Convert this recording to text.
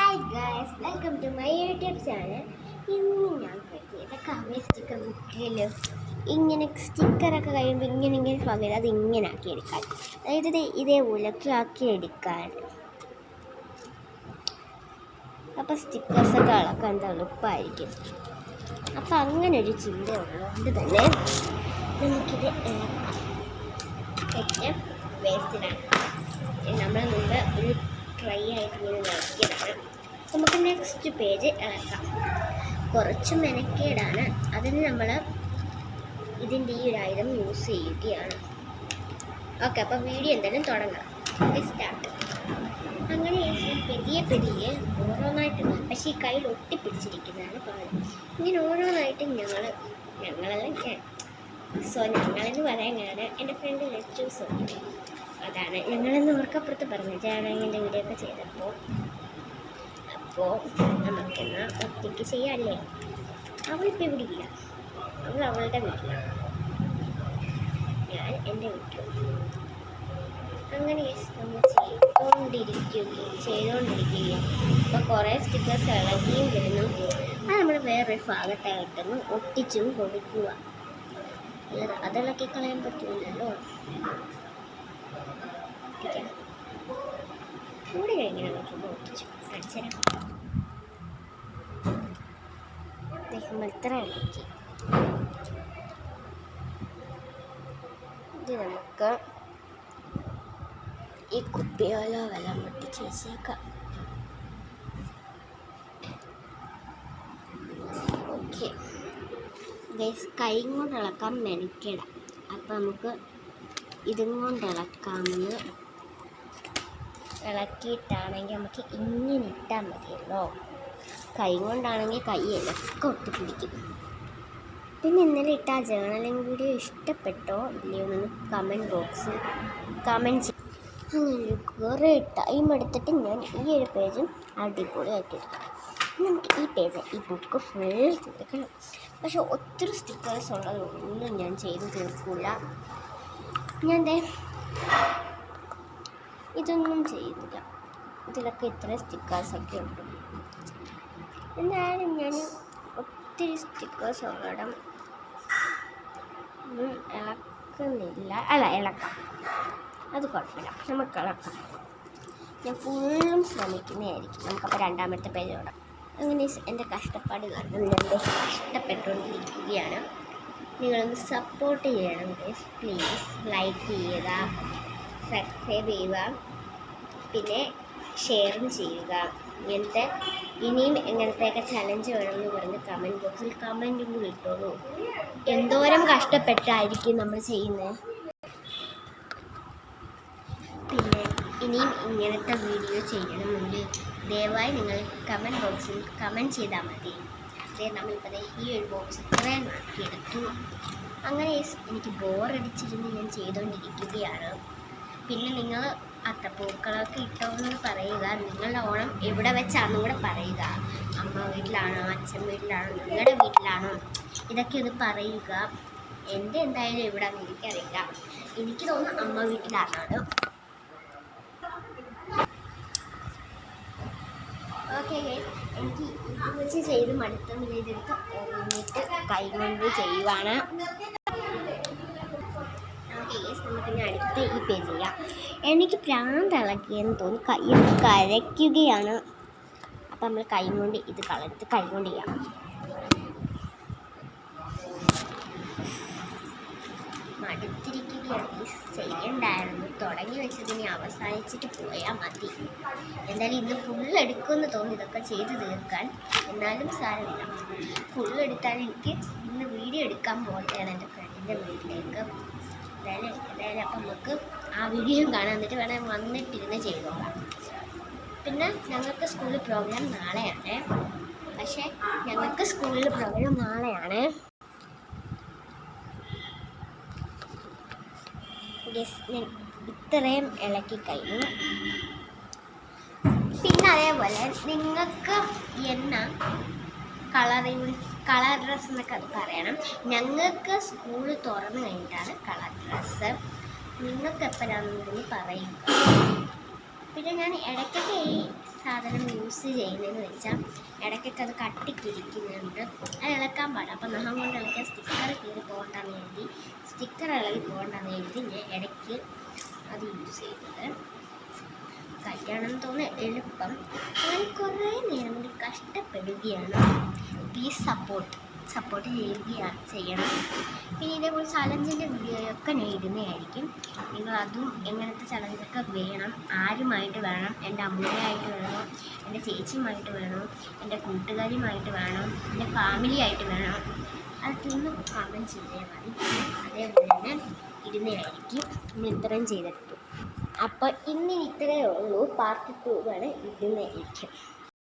Hi guys, welcome to my YouTube channel. ഇന്ന് ഞാൻ ഇതൊക്കെ അവയെ സ്റ്റിക്കർ ബുക്കിൽ ഇങ്ങനെ സ്റ്റിക്കറൊക്കെ കഴിയുമ്പോൾ ഇങ്ങനെ പകരം അത് ഇങ്ങനെ ആക്കി എടുക്കാൻ, അതായത് ഇതേപോലൊക്കെ ആക്കി എടുക്കാൻ. അപ്പോൾ സ്റ്റിക്കേഴ്സൊക്കെ അളക്കാൻ എന്താ എളുപ്പമായിരിക്കും. അപ്പോൾ അങ്ങനെ ഒരു ചിന്ത ഉള്ളതുകൊണ്ട് തന്നെ നമുക്കിത് വേസ്റ്റിലാണ് നമ്മൾ മുമ്പ് ഒരു ട്രൈ ആയിട്ട് ഇങ്ങനെ നോക്കിയതാണ്. നമുക്ക് നെക്സ്റ്റ് പേജ് ഇളക്കാം. കുറച്ച് മെനക്കേടാണ്, അതിന് നമ്മൾ ഇതിൻ്റെ ഈ ഒരു ഐറ്റം യൂസ് ചെയ്യുകയാണ്. ഓക്കെ, അപ്പോൾ വീഡിയോ എന്തായാലും തുടങ്ങാം. സ്റ്റാർട്ട്. അങ്ങനെ പെതിയെ ഓരോന്നായിട്ടുണ്ട്, പക്ഷേ ഈ കയ്യിൽ ഒട്ടിപ്പിടിച്ചിരിക്കുന്നതാണ് പാട്. ഇങ്ങനെ ഓരോന്നായിട്ട് ഞങ്ങളെന്ന് പറയാൻ ഞാൻ എൻ്റെ ഫ്രണ്ട് ലെറ്റൂസ് അതാണ് ഞങ്ങളെന്ന് ഓർക്കപ്പുറത്ത് പറഞ്ഞു ചേട്ടൻ്റെ വീഡിയോ ഒക്കെ ചെയ്തപ്പോൾ. അപ്പോൾ നമുക്കെന്നാ ഒറ്റയ്ക്ക് ചെയ്യാമല്ലേ. അവളിപ്പോൾ ഇവിടെ ഇല്ല, അവൾ അവളുടെ വീട്ടിലാണ്, ഞാൻ എൻ്റെ വീട്ടിൽ. അങ്ങനെ നമ്മൾ ചെയ്തുകൊണ്ടിരിക്കുകയും അപ്പോൾ കുറേ സ്റ്റിക്കേഴ്സ് ഇളകിയും വരുന്നു. അത് നമ്മൾ വേറൊരു ഭാഗത്തായിട്ടൊന്ന് ഒട്ടിച്ചും കൊടുക്കുക. അതിളക്കി കളയാൻ പറ്റില്ലല്ലോ. കൂടി കഴിഞ്ഞാൽ ചുമ്മാ ഒട്ടിച്ചു കാണിച്ചുതരാം. ഇത്ര ഇളക്കി ഇത് നമുക്ക് ഈ കുപ്പിയോലോ വെള്ളം പൊട്ടിച്ച് വെച്ചേക്കാം. ഓക്കെ ഗൈസ്, കൈ കൊണ്ട് ഇളക്കാൻ മെനക്കിടാം. അപ്പം നമുക്ക് ഇതും കൊണ്ട് ഇളക്കാമെന്ന് ഇളക്കിയിട്ടാണെങ്കിൽ നമുക്ക് ഇങ്ങനെ ഇട്ടാൽ മതിയല്ലോ. കൈ കൊണ്ടാണെങ്കിൽ കൈയിലൊക്കെ ഒട്ടിപ്പിടിക്കും. പിന്നെ ഇന്നലെ ഇട്ട ആ ജേർണലിംഗ് വീഡിയോ ഇഷ്ടപ്പെട്ടോ ഇല്ലയോ എന്ന് കമൻറ്റ് ബോക്സിൽ കമൻറ്റ് ചെയ്യും. അങ്ങനെ കുറേ ടൈം എടുത്തിട്ട് ഞാൻ ഈ ഒരു പേജും അടിപൊളിയാക്കി എടുക്കാം. നമുക്ക് ഈ പേജ് ഈ ബുക്ക് ഫുൾ തീർക്കണം. പക്ഷെ ഒത്തിരി സ്റ്റിക്കേഴ്സ് ഉള്ളതൊന്നും ഞാൻ ചെയ്ത് തീർക്കില്ല. ഞാൻ ഇതൊന്നും ചെയ്തില്ല. ഇതിലൊക്കെ ഇത്ര സ്റ്റിക്കേഴ്സൊക്കെ ഉണ്ട്. എന്തായാലും ഞാൻ ഒത്തിരി സ്റ്റിക്കേഴ്സ് ഉള്ളിടം ഇളക്കുന്നില്ല. ഇളക്കാം, അത് കുഴപ്പമില്ല, നമുക്ക് ഇളക്കാം. ഞാൻ ഫുള്ളും ശ്രമിക്കുന്നതായിരിക്കും. നമുക്കപ്പോൾ രണ്ടാമത്തെ പേജോടെ അങ്ങനെ എൻ്റെ കഷ്ടപ്പാട് കാരണം ഞാൻ കഷ്ടപ്പെട്ടുകൊണ്ടിരിക്കുകയാണ്. നിങ്ങളൊന്ന് സപ്പോർട്ട് ചെയ്യണം ഗൈസ്, പ്ലീസ്. ലൈക്ക് ചെയ്യുക, സബ്സ്ക്രൈബ് ചെയ്യുക, പിന്നെ ഷെയറും ചെയ്യുക. ഇനിയും എങ്ങനത്തെയൊക്കെ ചലഞ്ച് വേണമെന്ന് പറഞ്ഞ് കമൻറ്റ് ബോക്സിൽ കമൻറ്റും കൂടി ഇട്ടോളൂ. എന്തോരം കഷ്ടപ്പെട്ടായിരിക്കും നമ്മൾ ചെയ്യുന്നത്. പിന്നെ ഇനിയും ഇങ്ങനത്തെ വീഡിയോ ചെയ്യണമെങ്കിൽ ദയവായി നിങ്ങൾ കമൻറ്റ് ബോക്സിൽ കമൻറ്റ് ചെയ്താൽ മതി. നമ്മളിപ്പോൾ ഈ ഒരു ബോക്സ് ഇത്രയും ആക്കിയെടുത്തു. അങ്ങനെ എനിക്ക് ബോറടിച്ചിരുന്ന് ഞാൻ ചെയ്തുകൊണ്ടിരിക്കുകയാണ്. പിന്നെ നിങ്ങൾ അത്തപ്പൂക്കളൊക്കെ ഇട്ടോന്ന് പറയുക. നിങ്ങളുടെ ഓണം എവിടെ വെച്ചാണെന്നും കൂടെ പറയുക. അമ്മ വീട്ടിലാണോ, അച്ഛൻ വീട്ടിലാണോ, നിങ്ങളുടെ വീട്ടിലാണോ, ഇതൊക്കെ ഒന്ന് പറയുക. എൻ്റെ എന്തായാലും എവിടെയാണെന്ന് എനിക്കറിയില്ല. എനിക്ക് തോന്നുന്നു അമ്മ വീട്ടിലാണ്. ഓക്കെ, എനിക്ക് ഇത് വെച്ച് ചെയ്ത് മടുത്തെന്ന് ചെയ്തെടുത്ത് എന്നിട്ട് കൈ കൊണ്ട് ചെയ്യുവാണ്. നമുക്കിനി അടുത്ത ഈ പേജ് ചെയ്യാം. എനിക്ക് പ്രാന്ത് ഇളക്കിയെന്ന് തോന്നി കൈ കരയ്ക്കുകയാണ്. അപ്പം നമ്മൾ കൈ കൊണ്ട് ഇത് കളഞ്ഞിട്ട് കൈ കൊണ്ട് ചെയ്യാം. മടുത്തിരിക്കുകയാണ്. ചെയ്യണ്ടായിരുന്നു, തുടങ്ങി വെച്ചതിനെ അവസാനിച്ചിട്ട് പോയാൽ മതി. എന്തായാലും ഇന്ന് ഫുള്ളെടുക്കുമെന്ന് തോന്നി ഇതൊക്കെ ചെയ്ത് തീർക്കാൻ. എന്നാലും സാരമില്ല, ഫുള്ളെടുത്താൽ എനിക്ക് ഇന്ന് വീഡിയോ എടുക്കാൻ പോകട്ടെയാണ് എൻ്റെ ഫ്രണ്ടിൻ്റെ വീട്ടിലേക്ക്. എന്തായാലും അപ്പം നമുക്ക് ആ വീഡിയോ കാണാൻ, എന്നിട്ട് വേണേൽ വന്നിട്ടിരുന്ന് ചെയ്തോളാം. പിന്നെ ഞങ്ങൾക്ക് സ്കൂളിൽ പ്രോഗ്രാം നാളെയാണ്. ഞാൻ ഇത്രയും ഇളക്കി കഴിഞ്ഞു. പിന്നെ അതേപോലെ നിങ്ങൾക്ക് കളർ ഡ്രസ്സ് എന്നൊക്കെ അത് പറയണം. ഞങ്ങൾക്ക് സ്കൂൾ തുറന്നു കഴിഞ്ഞിട്ടാണ് കളർ ഡ്രസ്സ്. നിങ്ങൾക്ക് എപ്പോഴാണെന്ന് പറയുക. പിന്നെ ഞാൻ ഇടയ്ക്കൊക്കെ ഈ സാധനം യൂസ് ചെയ്യുന്നതെന്ന് വെച്ചാൽ ഇടയ്ക്കൊക്കെ അത് കട്ടിക്കിരിക്കുന്നുണ്ട്, അത് ഇളക്കാൻ പാടില്ല. അപ്പോൾ നഖം കൊണ്ട് ഇളക്കാൻ സ്റ്റിക്കർ കീറി പോകണ്ടെന്ന് എഴുതി, സ്റ്റിക്കർ ഇളകി പോകണ്ടെന്ന് എഴുതി ഞാൻ ഇടയ്ക്ക് അത് യൂസ് ചെയ്തത്. കഴിക്കാണെന്ന് തോന്നുന്നു എളുപ്പം. ഞാൻ കുറേ നേരം കൂടി കഷ്ടപ്പെടുകയാണ്. പ്ലീസ് സപ്പോർട്ട് ചെയ്യണം. പിന്നെ ഇതേപോലെ ചലഞ്ചിൻ്റെ വീഡിയോയൊക്കെ ഞാൻ ഇടുന്നതായിരിക്കും. നിങ്ങളതും എങ്ങനത്തെ ചലഞ്ചൊക്കെ വേണം, ആരുമായിട്ട് വേണം, എൻ്റെ അമ്മയായിട്ട് വേണോ, എൻ്റെ ചേച്ചിയുമായിട്ട് വേണോ, എൻ്റെ കൂട്ടുകാരുമായിട്ട് വേണോ, എൻ്റെ ഫാമിലി ആയിട്ട് വേണോ, അതൊക്കെ ഒന്ന് കമൻറ്റ് ചെയ്താൽ മതി. അതേപോലെ തന്നെ ഇടുന്നതായിരിക്കും. ഇന്ന് ഇത്രയും ചെയ്തെടുത്തു. അപ്പോൾ ഇന്ന് ഇത്രയേ ഉള്ളൂ. പാർട്ട് 2 ഇടുന്നതായിരിക്കും.